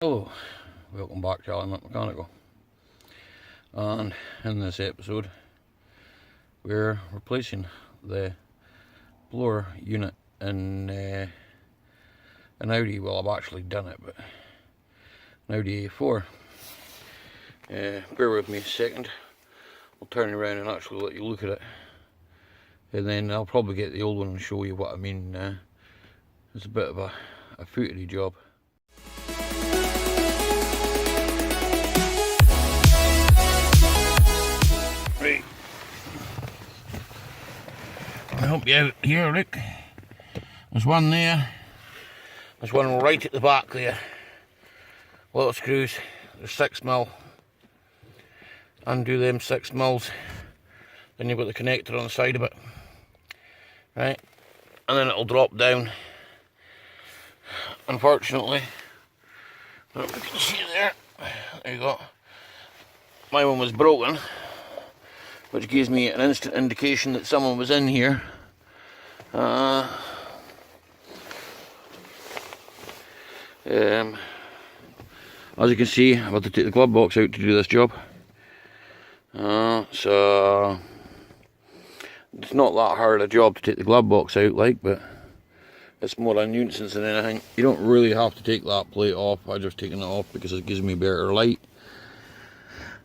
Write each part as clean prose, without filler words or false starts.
Hello, welcome back to Alan Mechanical, and in this episode we're replacing the blower unit in an Audi. Well, I've actually done it, but an Audi A4. Bear with me a second, I'll turn it around and actually let you look at it, and then I'll probably get the old one and show you what I mean. It's a bit of a footery job. Right, I'll help you out here, Rick. There's one there, there's one right at the back there. Little screws, there's 6mm. Undo them 6mm, then you've got the connector on the side of it, right, and then it'll drop down. Unfortunately, I don't know if you can see it there you go, my one was broken, which gives me an instant indication that someone was in here. As you can see, I've had to take the glove box out to do this job. So it's not that hard a job to take the glove box out, but it's more a nuisance than anything. You don't really have to take that plate off. I've just taken it off because it gives me better light.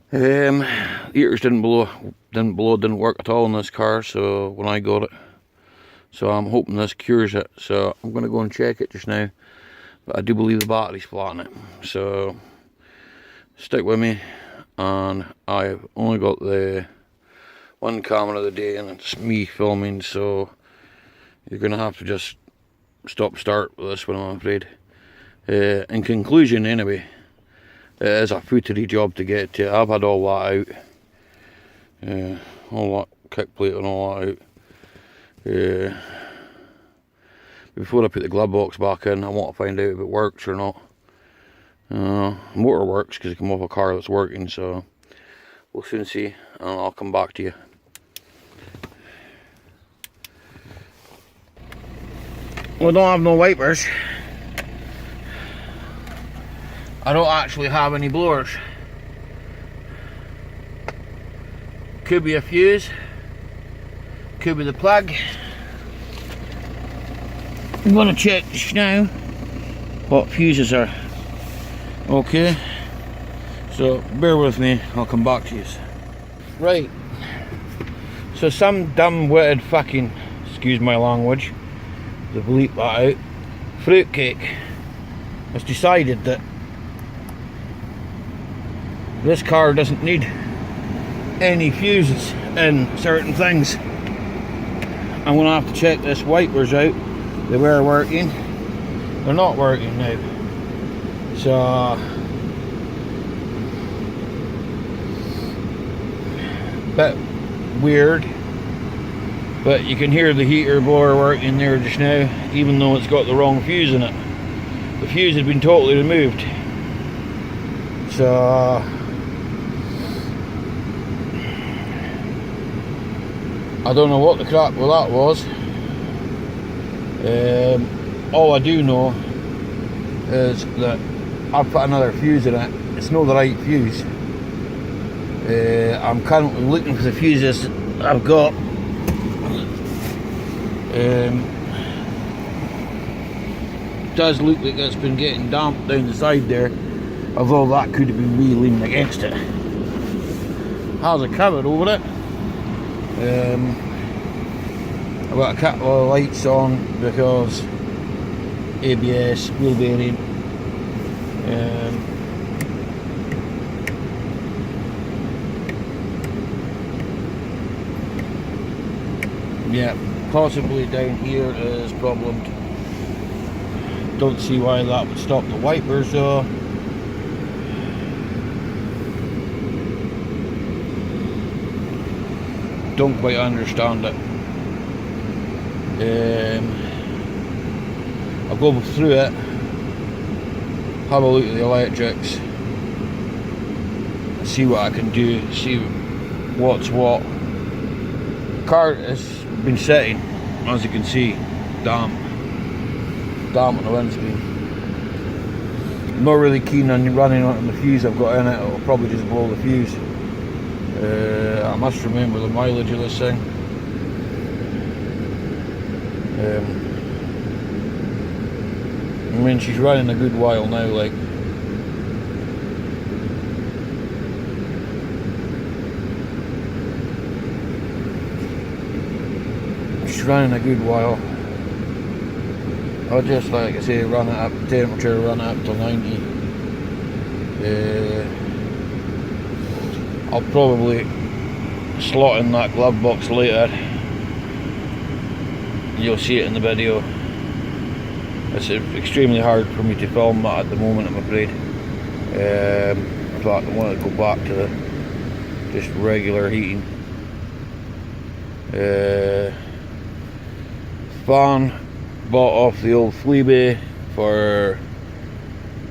The heaters didn't work at all in this car, so when I got it, so I'm hoping this cures it. So I'm going to go and check it just now, but I do believe the battery's flat in it, so stick with me. And I've only got the one camera of the day and it's me filming, so you're going to have to just start with this one, I'm afraid. In conclusion anyway, it is a footery job to get to. I've had all that out, all that kick plate and all that out. Before I put the glove box back in, I want to find out if it works or not. Motor works because it came off a car that's working, so we'll soon see, and I'll come back to you. We don't have no wipers. I don't actually have any blowers. Could be a fuse, could be the plug. I'm going to check just now what fuses are. Okay, so bear with me, I'll come back to you. Right, so some dumb-witted fucking, excuse my language, to bleep that out, fruitcake has decided that this car doesn't need any fuses in certain things. I'm going to have to check this wipers out. They were working, they're not working now. So bit weird, but you can hear the heater blower working there just now, even though it's got the wrong fuse in it. The fuse had been totally removed. So I don't know what the crap with that was. All I do know is that I've put another fuse in it. It's not the right fuse. I'm currently looking for the fuses I've got. It does look like it's been getting damp down the side there, although that could have been me leaning against it. Has a cover over it. I've got a couple of lights on because ABS, wheel bearing. Yeah, possibly down here is problemed. Don't see why that would stop the wipers though. Don't quite understand it. I'll go through it, have a look at the electrics, see what I can do, see what's what. The car has been sitting, as you can see, damp on the windscreen. I'm not really keen on running on the fuse I've got in it. It'll probably just blow the fuse. I must remember the mileage of this thing. I mean, she's running a good while now, like. She's running a good while. I'll just, like I say, run it up temperature, run it up to 90. I'll probably slot in that glove box later. You'll see it in the video. It's extremely hard for me to film that at the moment, I'm afraid. In fact, I want to go back to the just regular heating. Fan bought off the old Fleabay for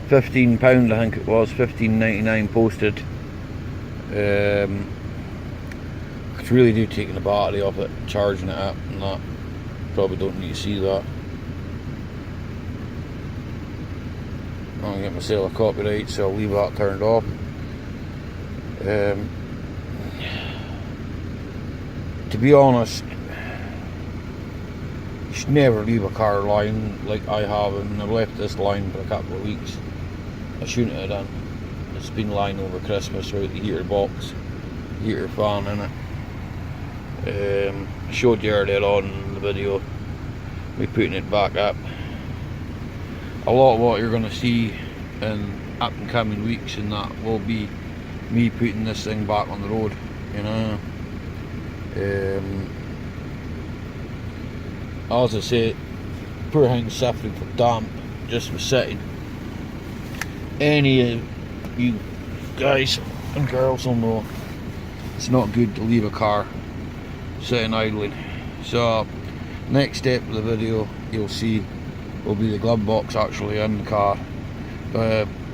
£15, I think it was, £15.99 posted. Could really do taking the battery off it, charging it up and that. Probably don't need to see that. I'm gonna get myself a copyright, so I'll leave that turned off. To be honest, you should never leave a car lying like I have, and I've left this lying for a couple of weeks. I shouldn't have done. It's been lying over Christmas without the heater box, heater fan in it. I showed you earlier on in the video me putting it back up. A lot of what you're going to see in up and coming weeks and that will be me putting this thing back on the road, you know. As I say, poor thing suffering from damp just for sitting. Any of you guys and girls will know it's not good to leave a car sitting idling. So next step of the video you'll see will be the glove box actually in the car.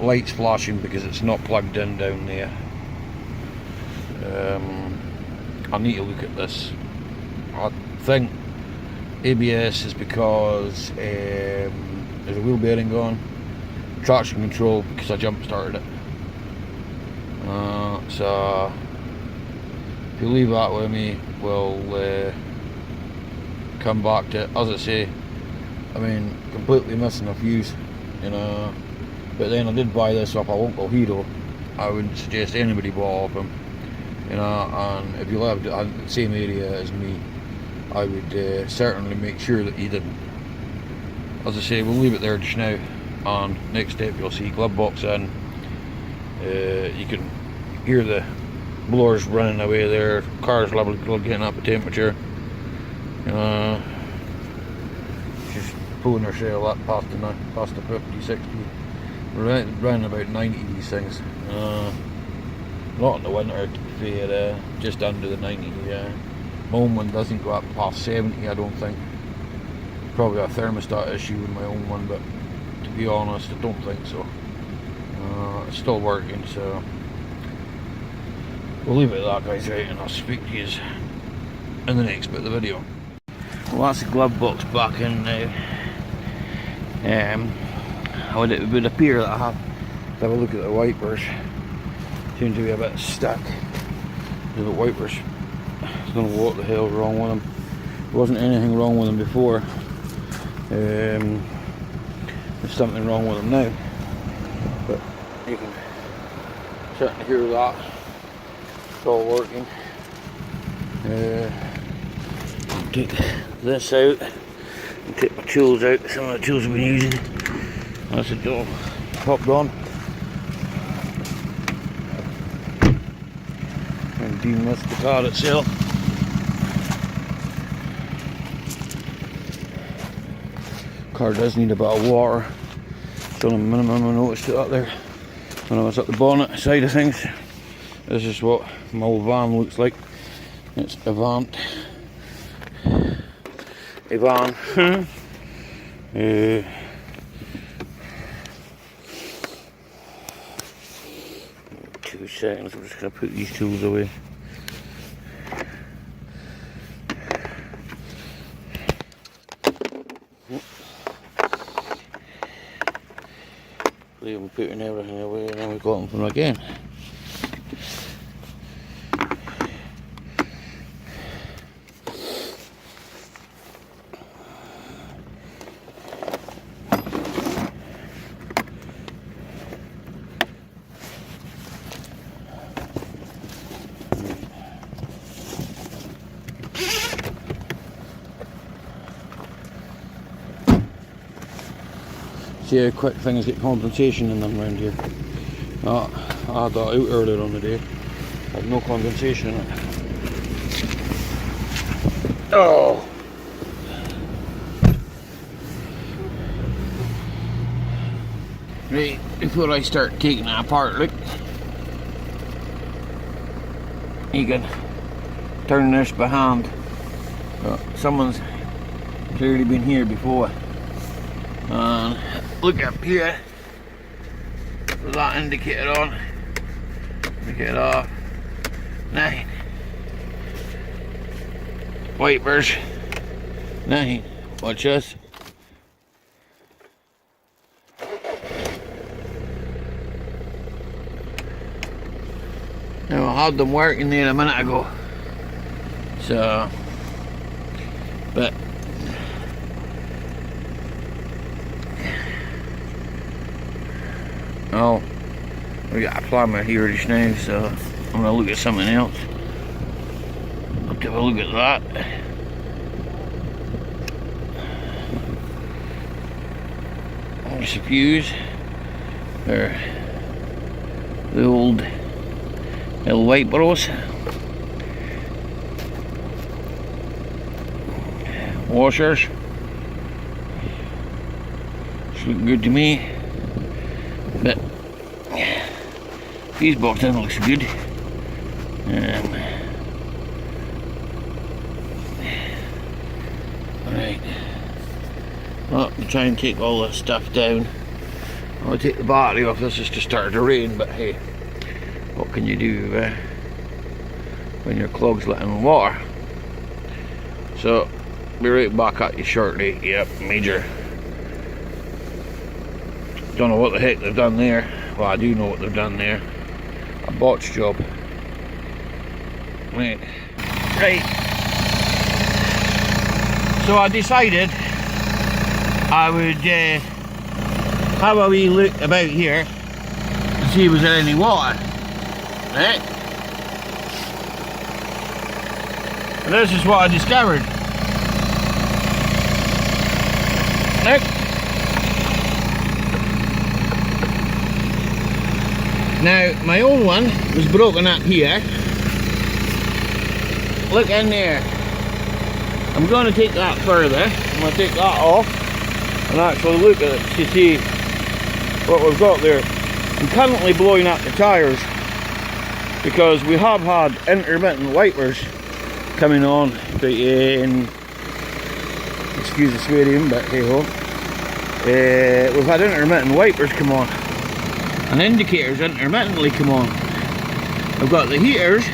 Lights flashing because it's not plugged in down there. I need to look at this. I think ABS is because there's a wheel bearing gone. Traction control because I jump started it. So if you leave that with me, we'll come back to it. As I say, I mean, completely missing a fuse, you know. But then I did buy this off a local hero. I wouldn't suggest anybody bought off him, you know. And if you lived in the same area as me, I would certainly make sure that you didn't. As I say, we'll leave it there just now. And next step, you'll see glove box in. You can hear the blowers running away there. Car's level getting up a temperature. She's pulling herself up past the 50, 60. We're running about 90 these things. Not in the winter, to be fair, just under the 90. My own one doesn't go up past 70, I don't think. Probably a thermostat issue with my own one, but to be honest, I don't think so. It's still working, so we'll leave it at that, guys, right? And I'll speak to you in the next bit of the video. Well, that's the glove box back in now. It would appear that I have to have a look at the wipers. Seems to be a bit stuck. The wipers, I don't know what the hell's wrong with them. There wasn't anything wrong with them before. There's something wrong with them now. But you can certainly hear that. It's all working. Take this out and take my tools out. Some of the tools I've been using. That's it all popped on. And demist the car itself. Car does need a bit of water. It's on a minimum. I noticed it up there when I was at the bonnet side of things. This is what my old van looks like. It's Avant. Ivan. 2 seconds, I'm just going to put these tools away. Leave them putting everything away, and then we got them again. See how quick things get condensation in them around here. I had that out earlier on the day. Had no condensation in it. Oh! Right, before I start taking it apart, look. You can turn this by hand. Someone's clearly been here before. And look up here, with that indicator on, indicator off, 9, wipers, 9, watch this. Now I had them working there a minute ago, so, but oh, we got a plumber here just now, so I'm gonna look at something else. Let's have a look at that. There's a fuse, or the old little white bros. Washers. It's looking good to me. But fuse box doesn't look so good. Right. Well, I'll try and take all this stuff down. I'll take the battery off this just to start to rain, but hey, what can you do when your clog's letting water? So, be right back at you shortly. Yep, major. Don't know what the heck they've done there. Well, I do know what they've done there. A botch job. Right. So I decided I would have a wee look about here to see if there's any water. Right? And this is what I discovered. Look. Now, my old one was broken up here. Look in there. I'm going to take that further. I'm going to take that off and actually look at it to see what we've got there. I'm currently blowing up the tyres because we have had intermittent wipers coming on. Excuse the swearing, but hey ho. We've had intermittent wipers come on. And indicators intermittently come on. I've got the heaters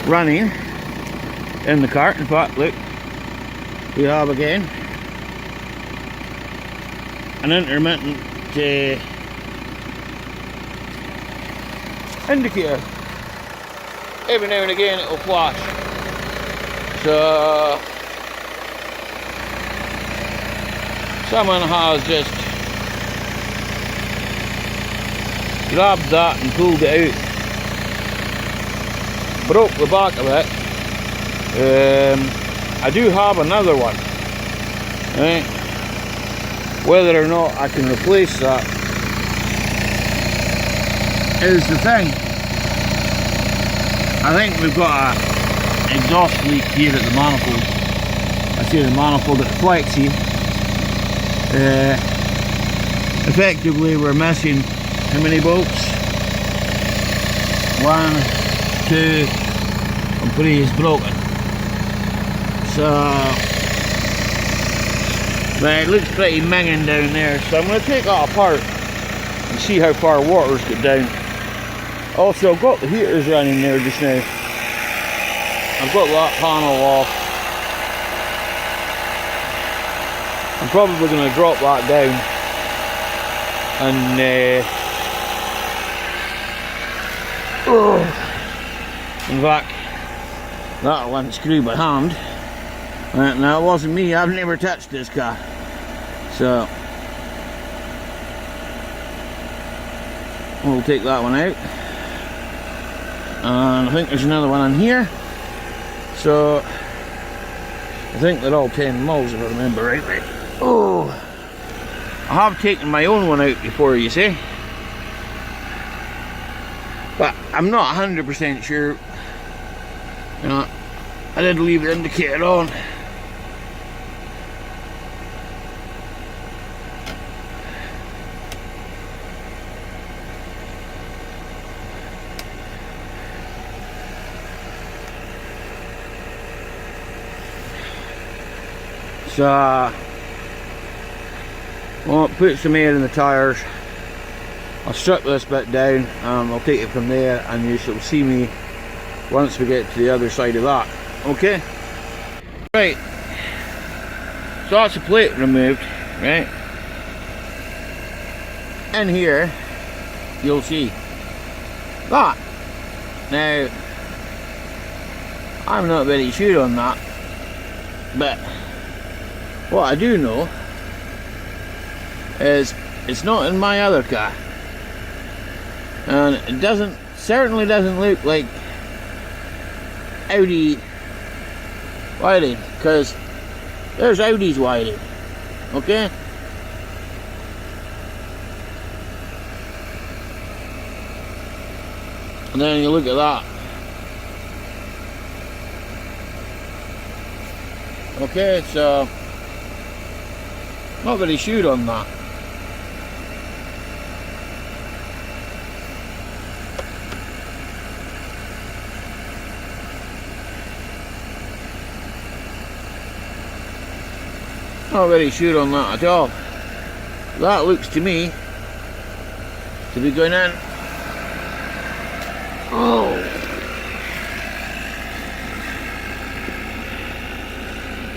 running in the cart. In fact, look, we have again an intermittent indicator. Every now and again it will flash. So someone has just grabbed that and pulled it out, broke the back of it. I do have another one, right? Whether or not I can replace that is the thing. I think we've got an exhaust leak here at the manifold. I say the manifold at the flexi. Effectively we're missing how many bolts? 1, 2, and 3 is broken. So, but it looks pretty minging down there. So I'm going to take that apart and see how far water's got down. Also, I've got the heaters running there just now. I've got that panel off. I'm probably going to drop that down and In fact, that'll unscrew by hand. Now it wasn't me, I've never touched this car. So we'll take that one out. And I think there's another one in here. So I think they're all 10 mils if I remember rightly. Oh, I have taken my own one out before, you see. But I'm not 100% sure. You know, I did leave the indicator on. So, well, put some air in the tyres. I'll strip this bit down and I'll take it from there, and you shall see me once we get to the other side of that. Okay? Right. So that's the plate removed, right? In here, you'll see that. Now, I'm not very sure on that, but what I do know is it's not in my other car, and it certainly doesn't look like Audi wiring, because there's Audi's wiring, okay? And then you look at that. Okay, so not very sure on that. Not very sure on that at all. That looks to me to be going in. Oh,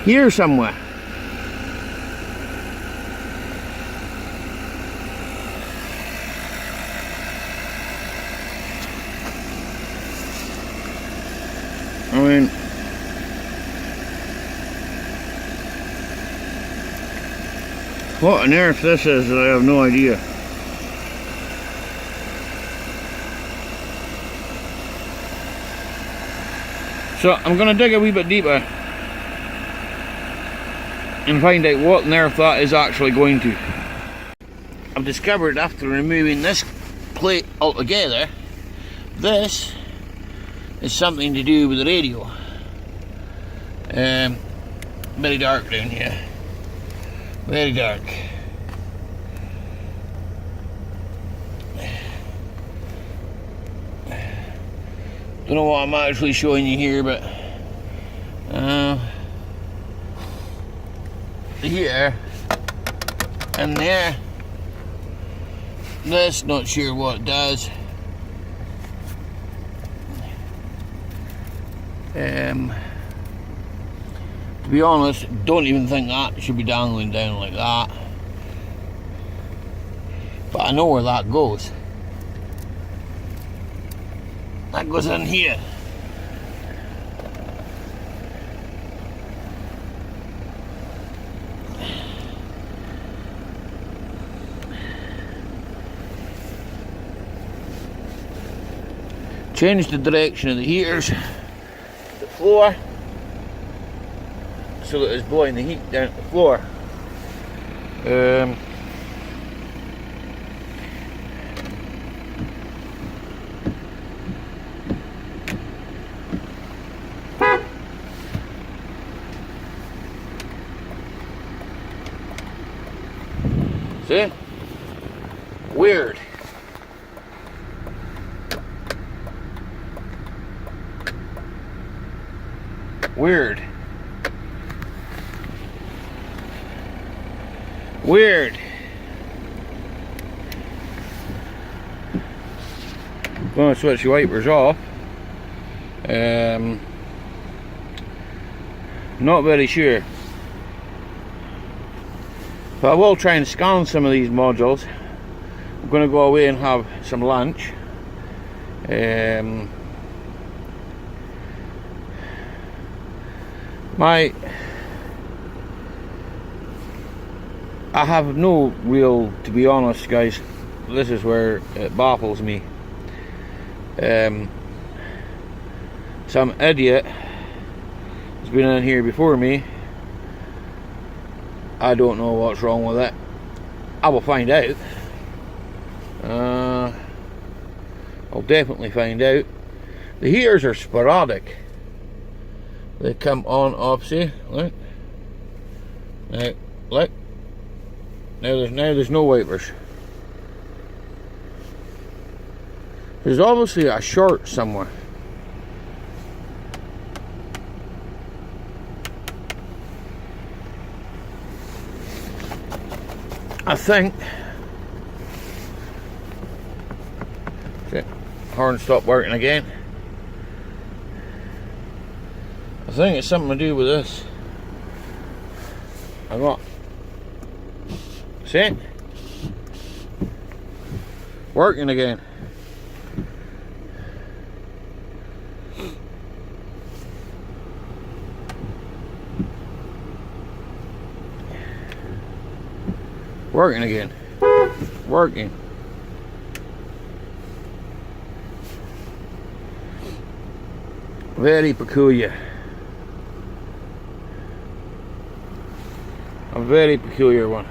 here somewhere. I mean, what on earth this is, I have no idea. So I'm going to dig a wee bit deeper and find out what on earth that is actually going to. I've discovered after removing this plate altogether, this is something to do with the radio. Very dark down here. Very dark. Don't know what I'm actually showing you here, but here and there. This, not sure what it does. To be honest, don't even think that should be dangling down like that. But I know where that goes. That goes in here. Change the direction of the heaters, the floor, so that it's blowing the heat down to the floor. See? Weird. Weird. Weird. Going to switch the wipers off. Not very sure. But I will try and scan some of these modules. I'm going to go away and have some lunch. I have no real, to be honest guys, this is where it baffles me. Some idiot has been in here before me. I don't know what's wrong with it. I will find out. I'll definitely find out. The heaters are sporadic. They come on off, see? Look. Now, look. Now there's no wipers. There's obviously a short somewhere. I think. Okay, horn stopped working again. I think it's something to do with this. I got. See it? Working again. Working again. Working. Very peculiar. A very peculiar one.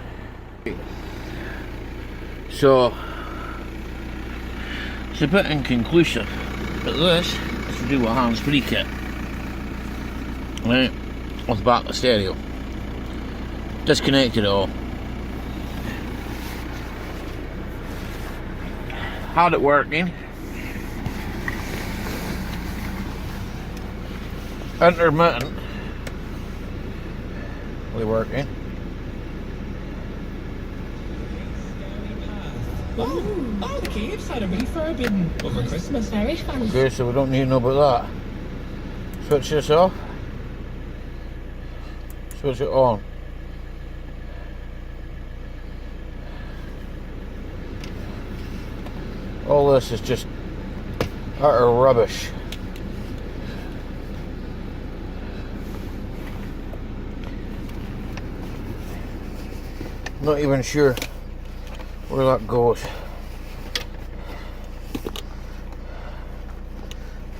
So it's a bit inconclusive, but this is to do with hands-free kit. Right, with back the stereo. Disconnected it all. Had it working. Intermittent. Working. Oh, the cave's had a refurb over Christmas. Very fancy. Okay, so we don't need to know about that. Switch this off. Switch it on. All this is just utter rubbish. Not even sure where that goes.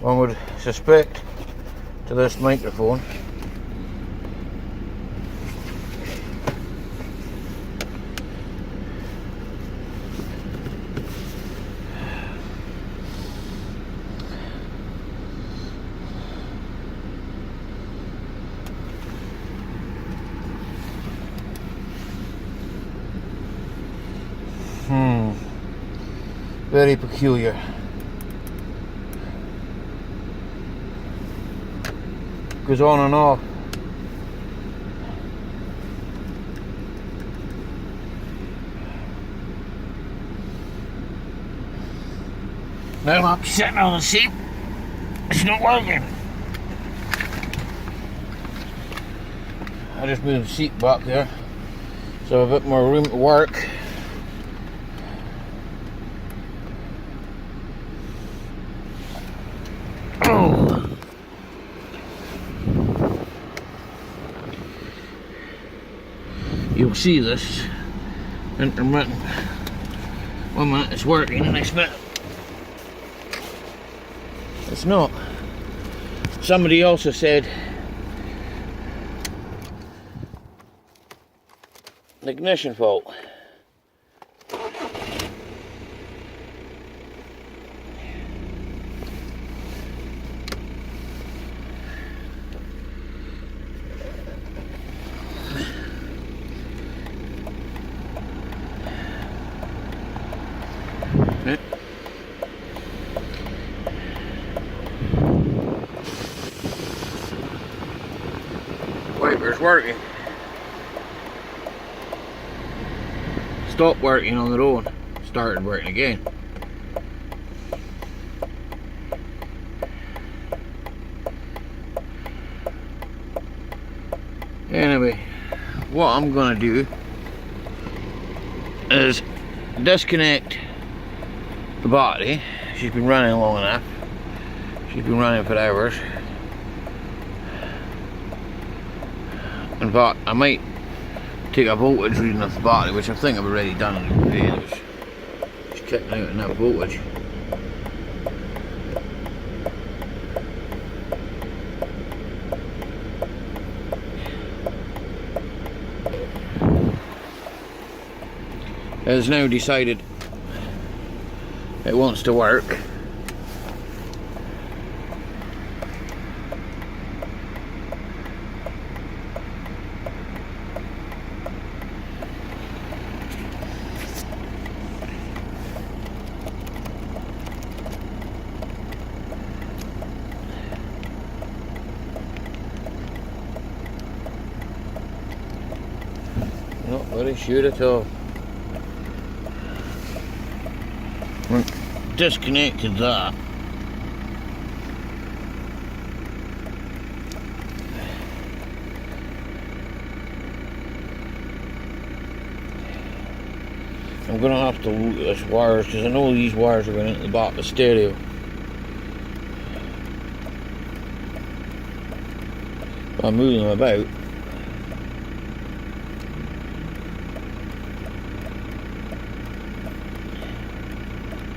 One would suspect to this microphone. Very peculiar. Goes on and off. Now I'm sitting on the seat. It's not working. I just moved the seat back there, so a bit more room to work. You'll see this intermittent. 1 minute it's working, the next minute it's not. Somebody also said an ignition fault. Wiper's working. Stopped working on their own. Started working again. Anyway, what I'm gonna do is disconnect the battery. She's been running long enough. She's been running for hours. In fact, I might take a voltage reading of the battery, which I think I've already done. It's kicking out in that voltage. It has now decided it wants to work. Not very sure at all. Disconnected that. I'm going to have to look at this wires, because I know these wires are going into the back of the stereo. But I'm moving them about.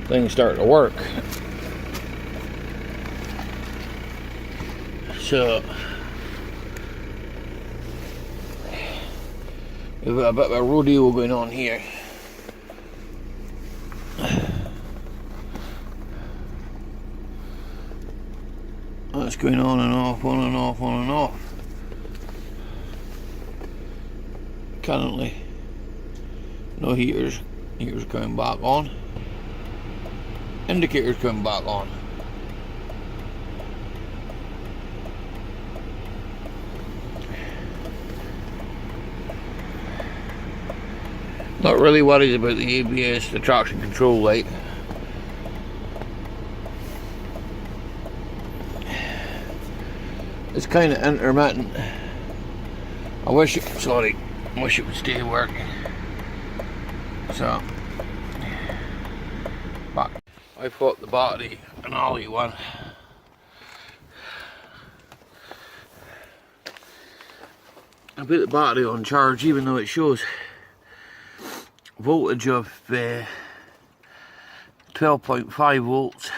Things start to work. So we've got a bit of a rodeo going on here. That's going on and off, on and off, on and off. Currently, no heaters. Heaters coming back on. Indicators coming back on. Not really worried about the ABS, the traction control light. It's kind of intermittent. I wish it would stay working. So, back. I bought the battery, an Audi one. I put the battery on charge, even though it shows voltage of 12.5 volts.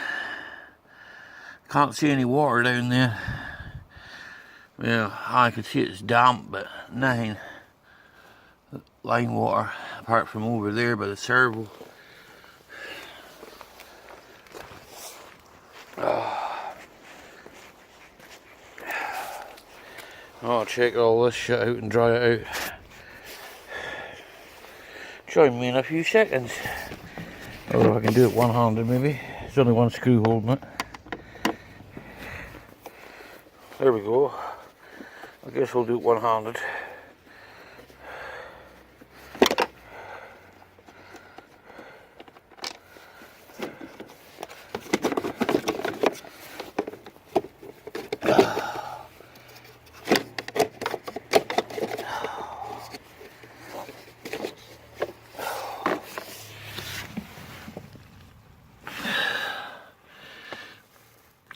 Can't see any water down there. Yeah, I can see it's damp, but nothing line water apart from over there by the servo. I'll check all this shit out and dry it out. Join me in a few seconds. Or I can do it one-handed maybe. There's only one screw holding it. There we go. I guess we'll do it one-handed.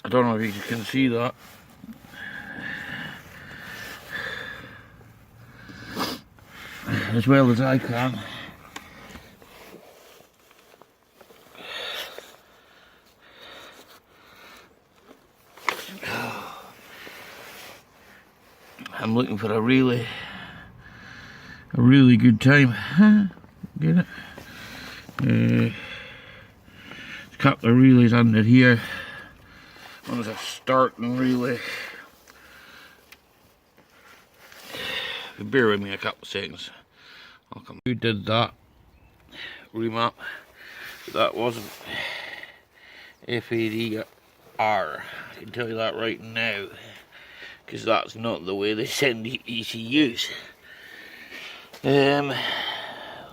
I don't know if you can see that. As well as I can. I'm looking for a really good time. Get it? There's a couple of relays under here. One's a starting relay. Bear with me a couple of seconds. I'll come. Who did that remap? That wasn't FADR. I can tell you that right now, because that's not the way they send ECUs. We have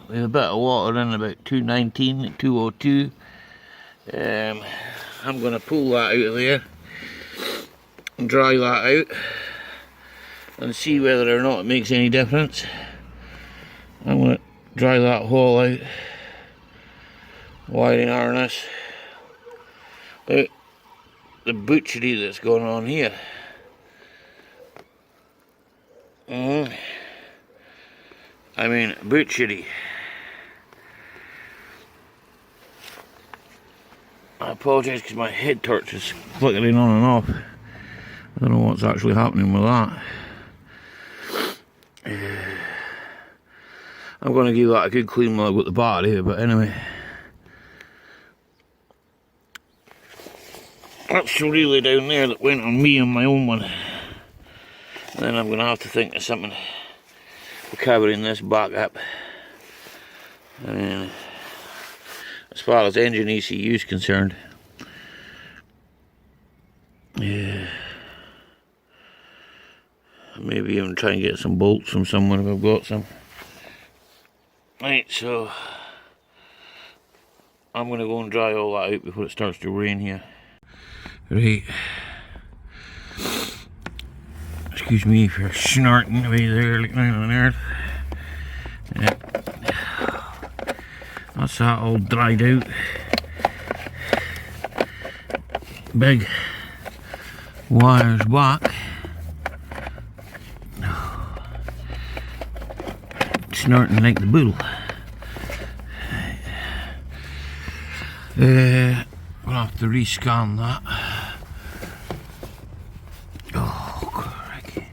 a bit of water in, about 219, 202. I'm going to pull that out of there and dry that out and see whether or not it makes any difference. I'm going to dry that hole out, wiring harness. Look, the butchery that's going on here. I mean, boot shitty. I apologise because my head torch is flickering on and off. I don't know what's actually happening with that. I'm going to give that a good clean while I've got the battery here, but anyway. That's the relay down there that went on me on my own one. And then I'm going to have to think of something for covering this back up. And as far as engine ECU is concerned, yeah, maybe even try and get some bolts from somewhere if I've got some. Right, so I'm going to go and dry all that out before it starts to rain here. Right. Excuse me for snorting away there like down on earth. Yeah. That's that all dried out. Big wires back. Snorting like the bull. I'll have to rescan that. Oh, crikey.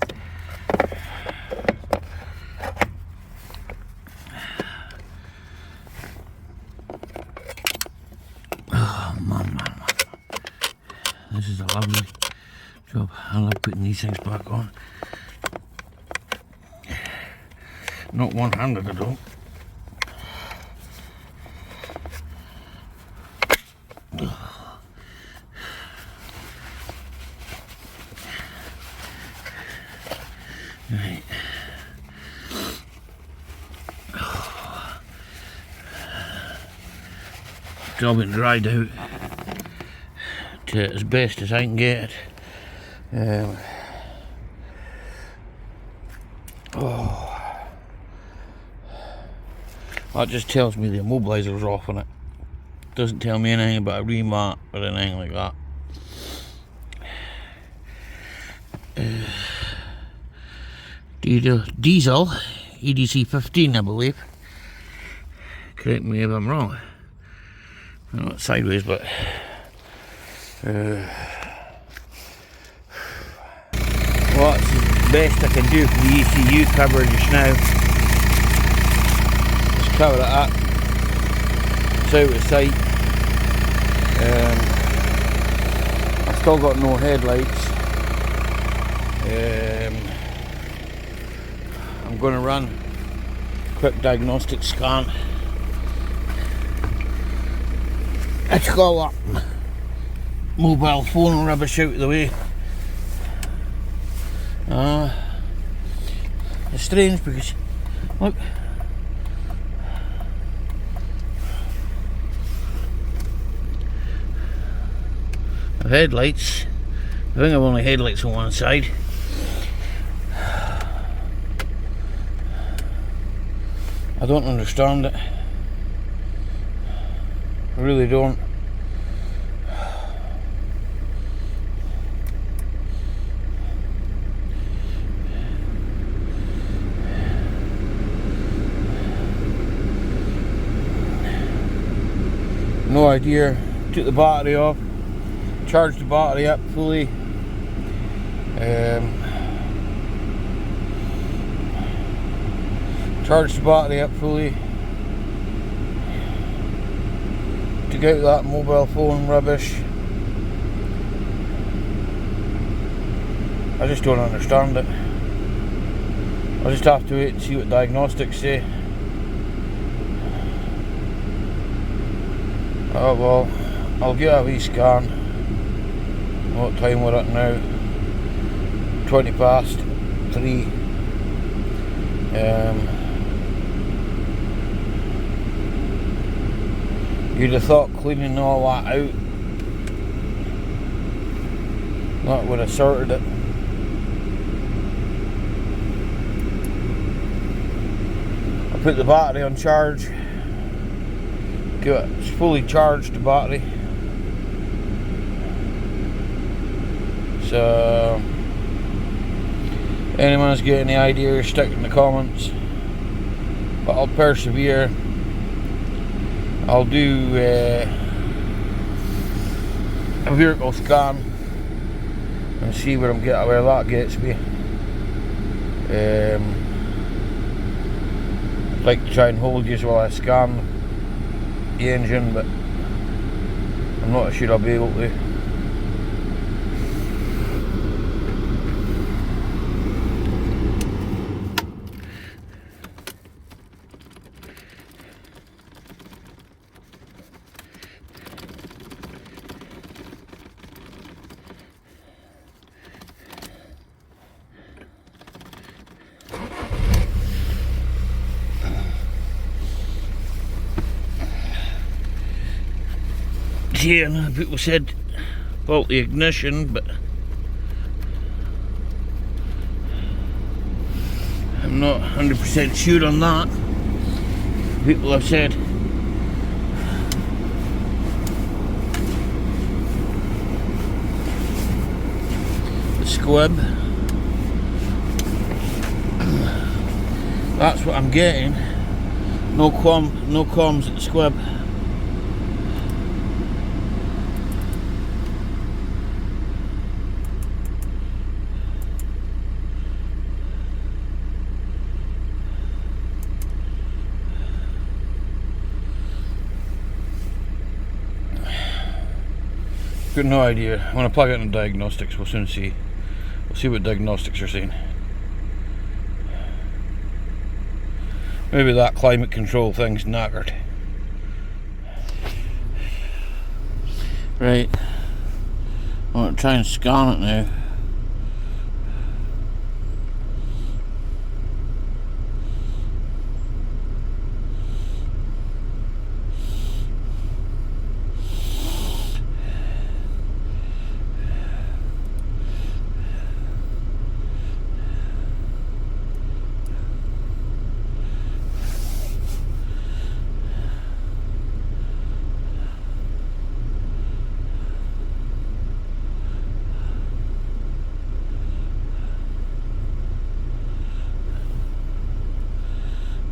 Oh, man. This is a lovely job. I love putting these things back on. Not one-handed, I don't. Right. Job been dried out to as best as I can get it. That just tells me the immobilizer's off on it. Doesn't tell me anything about a remat or anything like that. Diesel EDC 15, I believe. Correct me if I'm wrong. I know it's sideways, but well, that's the best I can do for the ECU cover just now. Just cover it up. It's out of sight. I've still got no headlights. I'm going to run a quick diagnostic scan. Let's go up. Mobile phone rubbish out of the way. It's strange because, look, the headlights, I think I've only headlights on one side. I don't understand it. I really don't. No idea. Took the battery off, charged the battery up fully. Charged the battery up fully. Took out that mobile phone rubbish. I just don't understand it. I'll just have to wait and see what diagnostics say. Oh well, I'll get a wee scan. What time we're at now? 20 past 3. You'd have thought cleaning all that out, that would have sorted it. I put the battery on charge. It's fully charged, the battery. So Anyone's got any ideas, stick in the comments. But I'll persevere. I'll do a vehicle scan and see where that gets me. I'd like to try and hold you while I scan the engine, but I'm not sure I'll be able to. Yeah, and people said about the ignition, but I'm not 100% sure on that. People have said the squib. That's what I'm getting. No comms at the squib. Got no idea. I'm going to plug it in diagnostics. We'll soon see. We'll see what diagnostics are saying. Maybe that climate control thing's knackered. Right. I'm going to try and scan it now.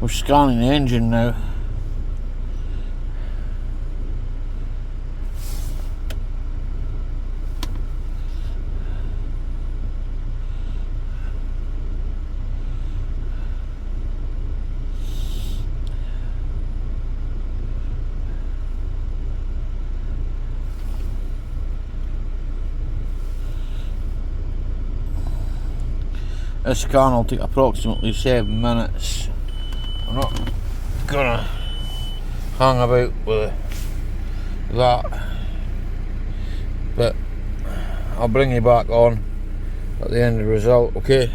We're scanning the engine now. This scan will take approximately 7 minutes. I'm not gonna hang about with that, but I'll bring you back on at the end of the result, okay?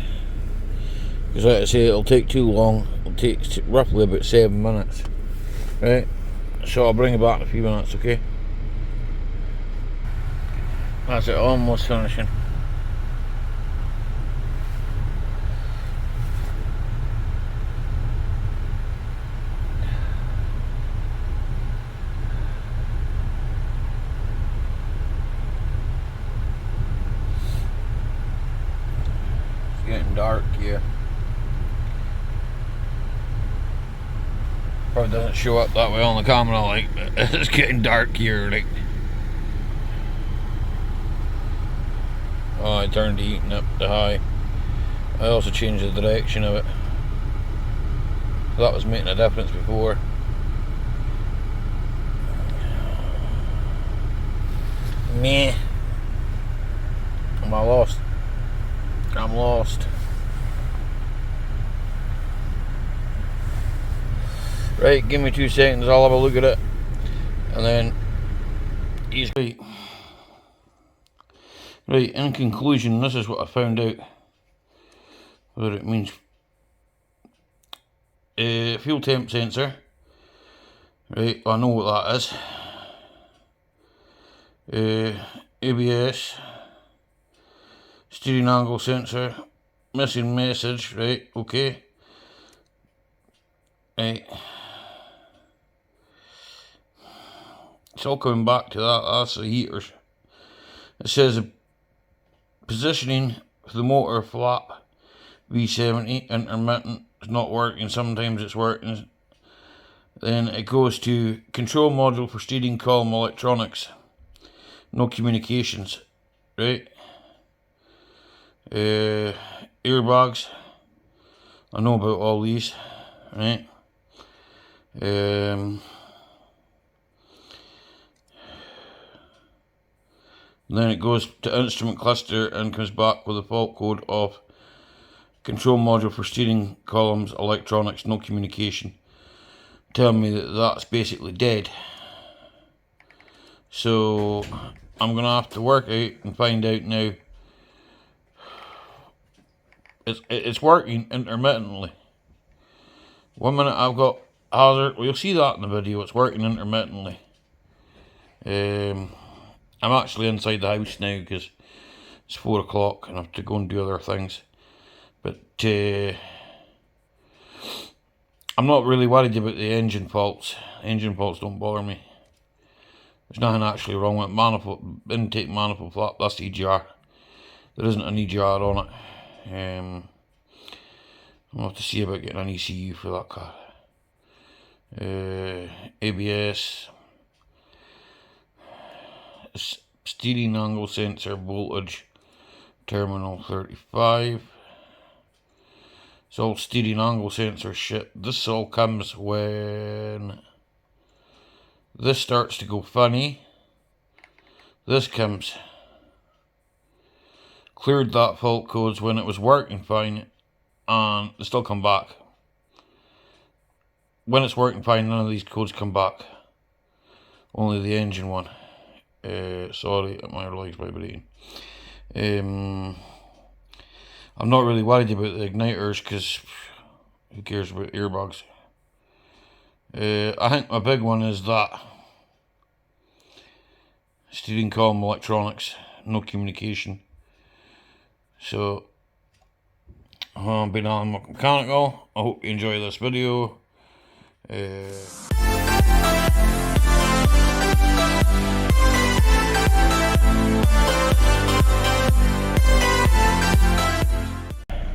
Because like I say, it'll take too long. It'll take roughly about 7 minutes, right? So I'll bring you back in a few minutes, okay? That's it, almost finishing. Getting dark here. Probably doesn't show up that way on the camera, like, but it's getting dark here, like. Oh, I turned the heating up to high. I also changed the direction of it. That was making a difference before. Meh. Am I lost? I'm lost. Right, give me 2 seconds, I'll have a look at it. And then he's right. Right, in conclusion, this is what I found out. What it means. Fuel temp sensor. Right, I know what that is. ABS. Steering angle sensor. Missing message, right, okay. Right. It's all coming back to that, that's the heaters. It says positioning for the motor flap V70 intermittent, it's not working, sometimes it's working. Then it goes to control module for steering column electronics, no communications, right? Airbags, I know about all these, right? Then it goes to instrument cluster and comes back with a fault code of control module for steering columns electronics, no communication, telling me that that's basically dead. So I'm gonna have to work out and find out now. It's working intermittently. 1 minute I've got hazard. Well, you'll see that in the video. It's working intermittently. I'm actually inside the house now because it's 4 o'clock and I have to go and do other things. But I'm not really worried about the engine faults. Engine faults don't bother me. There's nothing actually wrong with it. Manifold, intake manifold flap, that's the EGR. There isn't an EGR on it. I'll have to see about getting an ECU for that car. ABS. Steering angle sensor voltage. Terminal 35. It's all steering angle sensor shit. This all comes when this starts to go funny. This comes. Cleared that fault codes when it was working fine, and they still come back. When it's working fine, none of these codes come back. Only the engine one. Sorry, my legs vibrating. I'm not really worried about the igniters because who cares about airbags? I think my big one is that steering column electronics, no communication. So I've been on mechanical. I hope you enjoy this video.